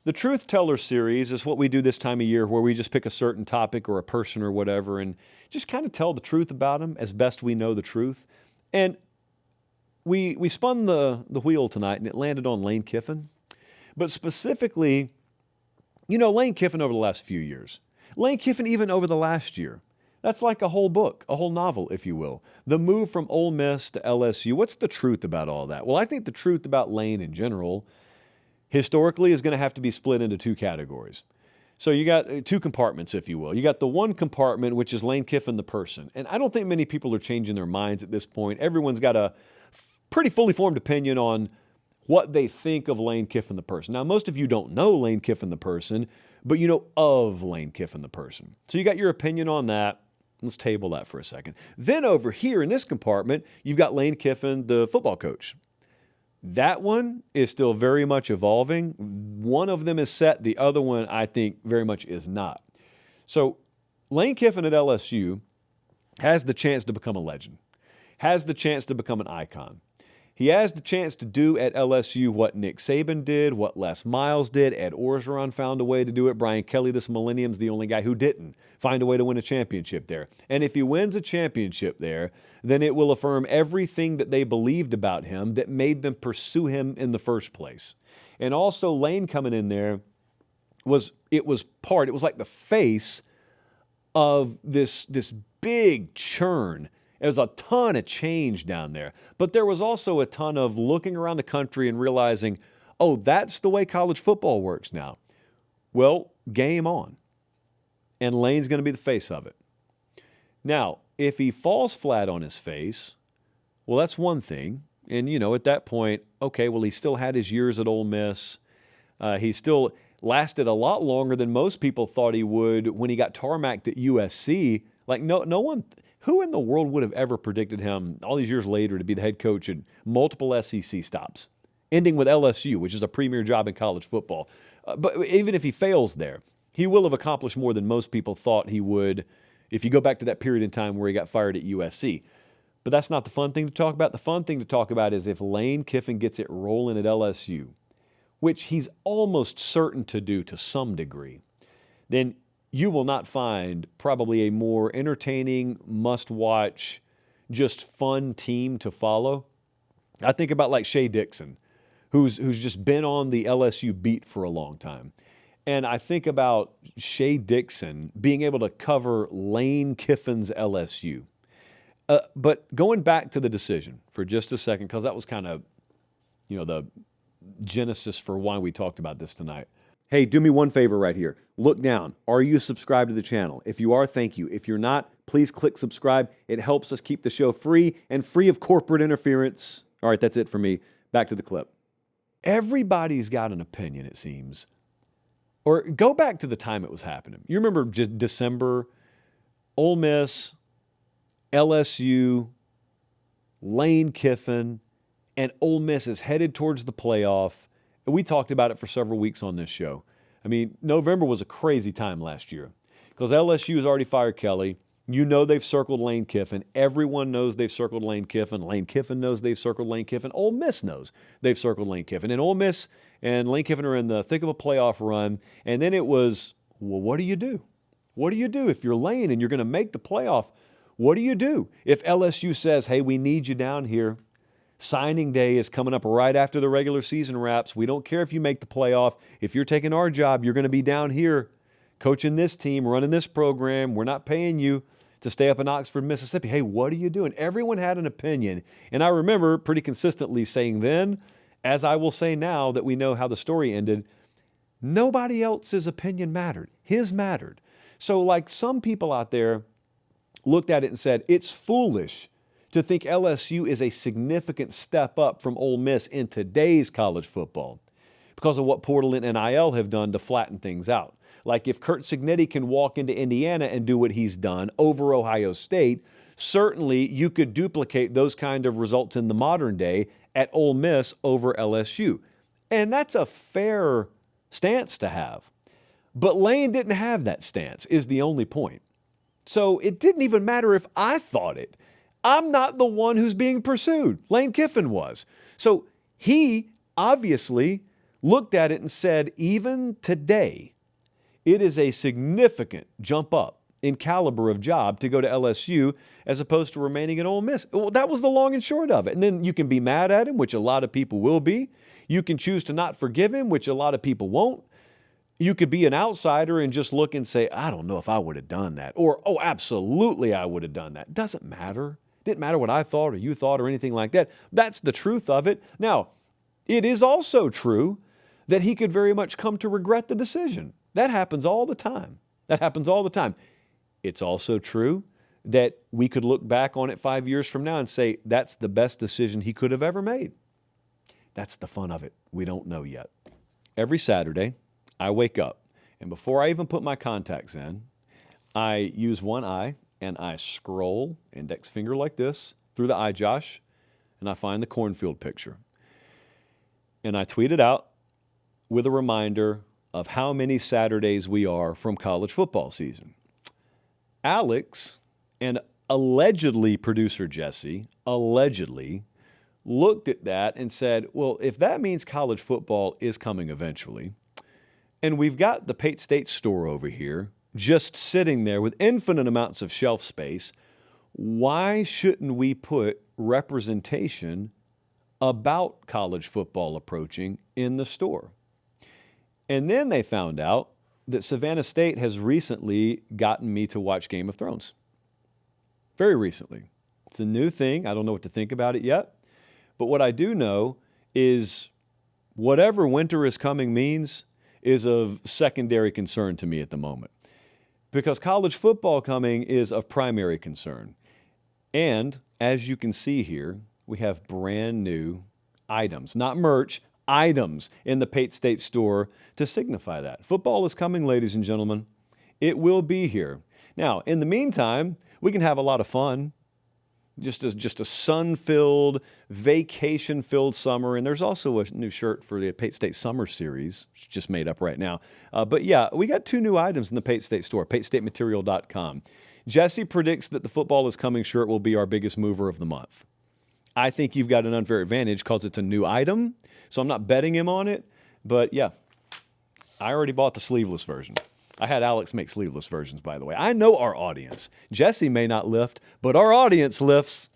The Truth Teller series is what we do this time of year, where we just pick a certain topic or a person or whatever and just kind of tell the truth about them as best we know the truth. And we spun the wheel tonight, and it landed on Lane Kiffin. But specifically, Lane Kiffin over the last few years. Lane Kiffin even over the last year. That's like a whole book, a whole novel, if you will. The move from Ole Miss to LSU. What's the truth about all that? Well, I think the truth about Lane in general, historically, is going to have to be split into two categories. So you got two compartments, if you will. You got the one compartment, which is Lane Kiffin, the person. And I don't think many people are changing their minds at this point. Everyone's got a pretty fully formed opinion on what they think of Lane Kiffin, the person. Now, most of you don't know Lane Kiffin, the person, but you know of Lane Kiffin, the person. So you got your opinion on that. Let's table that for a second. Then over here in this compartment, you've got Lane Kiffin, the football coach. That one is still very much evolving. One of them is set. The other one, I think, very much is not. So Lane Kiffin at LSU has the chance to become a legend, has the chance to become an icon. He has the chance to do at LSU what Nick Saban did, what Les Miles did. Ed Orgeron found a way to do it. Brian Kelly this millennium's the only guy who didn't find a way to win a championship there. And if he wins a championship there, then it will affirm everything that they believed about him that made them pursue him in the first place. And also Lane coming in there was like the face of this big churn. There's a ton of change down there. But there was also a ton of looking around the country and realizing, oh, that's the way college football works now. Well, game on. And Lane's going to be the face of it. Now, if he falls flat on his face, well, that's one thing. And, at that point, okay, well, he still had his years at Ole Miss. He still lasted a lot longer than most people thought he would when he got tarmacked at USC. Like, no one... Who in the world would have ever predicted him all these years later to be the head coach at multiple SEC stops, ending with LSU, which is a premier job in college football? But even if he fails there, he will have accomplished more than most people thought he would if you go back to that period in time where he got fired at USC. But that's not the fun thing to talk about. The fun thing to talk about is if Lane Kiffin gets it rolling at LSU, which he's almost certain to do to some degree, then you will not find probably a more entertaining, must-watch, just fun team to follow. I think about like Shea Dixon, who's just been on the LSU beat for a long time. And I think about Shea Dixon being able to cover Lane Kiffin's LSU. But going back to the decision for just a second, because that was kind of, the genesis for why we talked about this tonight. Hey, do me one favor right here. Look down. Are you subscribed to the channel? If you are, thank you. If you're not, please click subscribe. It helps us keep the show free and free of corporate interference. All right, that's it for me. Back to the clip. Everybody's got an opinion, it seems. Or go back to the time it was happening. You remember December, Ole Miss, LSU, Lane Kiffin, and Ole Miss is headed towards the playoff. And we talked about it for several weeks on this show. I mean, November was a crazy time last year because LSU has already fired Kelly. They've circled Lane Kiffin. Everyone knows they've circled Lane Kiffin. Lane Kiffin knows they've circled Lane Kiffin. Ole Miss knows they've circled Lane Kiffin. And Ole Miss and Lane Kiffin are in the thick of a playoff run. And then it was, well, what do you do? What do you do if you're Lane and you're going to make the playoff? What do you do if LSU says, hey, we need you down here? Signing day is coming up right after the regular season wraps. We don't care if you make the playoff. If you're taking our job, you're going to be down here coaching this team, running this program. We're not paying you to stay up in Oxford, Mississippi. Hey, what are you doing? Everyone had an opinion. And I remember pretty consistently saying then, as I will say now that we know how the story ended, nobody else's opinion mattered. His mattered. So like some people out there looked at it and said, it's foolish to think LSU is a significant step up from Ole Miss in today's college football because of what portal and NIL have done to flatten things out. Like if Curt Cignetti can walk into Indiana and do what he's done over Ohio State, certainly you could duplicate those kind of results in the modern day at Ole Miss over LSU. And that's a fair stance to have. But Lane didn't have that stance, is the only point. So it didn't even matter if I thought it. I'm not the one who's being pursued. Lane Kiffin was. So he obviously looked at it and said, even today, it is a significant jump up in caliber of job to go to LSU as opposed to remaining at Ole Miss. Well, that was the long and short of it. And then you can be mad at him, which a lot of people will be. You can choose to not forgive him, which a lot of people won't. You could be an outsider and just look and say, I don't know if I would have done that. Or, oh, absolutely I would have done that. Doesn't matter. Didn't matter what I thought or you thought or anything like that. That's the truth of it. Now, it is also true that he could very much come to regret the decision. That happens all the time. That happens all the time. It's also true that we could look back on it 5 years from now and say, that's the best decision he could have ever made. That's the fun of it. We don't know yet. Every Saturday, I wake up, and before I even put my contacts in, I use one eye, and I scroll, index finger like this, through the iJosh, and I find the cornfield picture. And I tweet it out with a reminder of how many Saturdays we are from college football season. Alex and allegedly producer Jesse, allegedly, looked at that and said, well, if that means college football is coming eventually, and we've got the Pate State store over here just sitting there with infinite amounts of shelf space, why shouldn't we put representation about college football approaching in the store? And then they found out that Savannah State has recently gotten me to watch Game of Thrones. Very recently. It's a new thing. I don't know what to think about it yet. But what I do know is whatever winter is coming means is of secondary concern to me at the moment. Because college football coming is of primary concern. And as you can see here, we have brand new items, not merch, items in the Pate State store to signify that. Football is coming, ladies and gentlemen. It will be here. Now, in the meantime, we can have a lot of fun. Just a sun-filled, vacation-filled summer. And there's also a new shirt for the Pate State Summer Series, just made up right now. But yeah, we got 2 new items in the Pate State store, PateStateMaterial.com. Jesse predicts that the football is coming shirt will be our biggest mover of the month. I think you've got an unfair advantage because it's a new item, so I'm not betting him on it. But yeah, I already bought the sleeveless version. I had Alex make sleeveless versions, by the way. I know our audience. Jesse may not lift, but our audience lifts.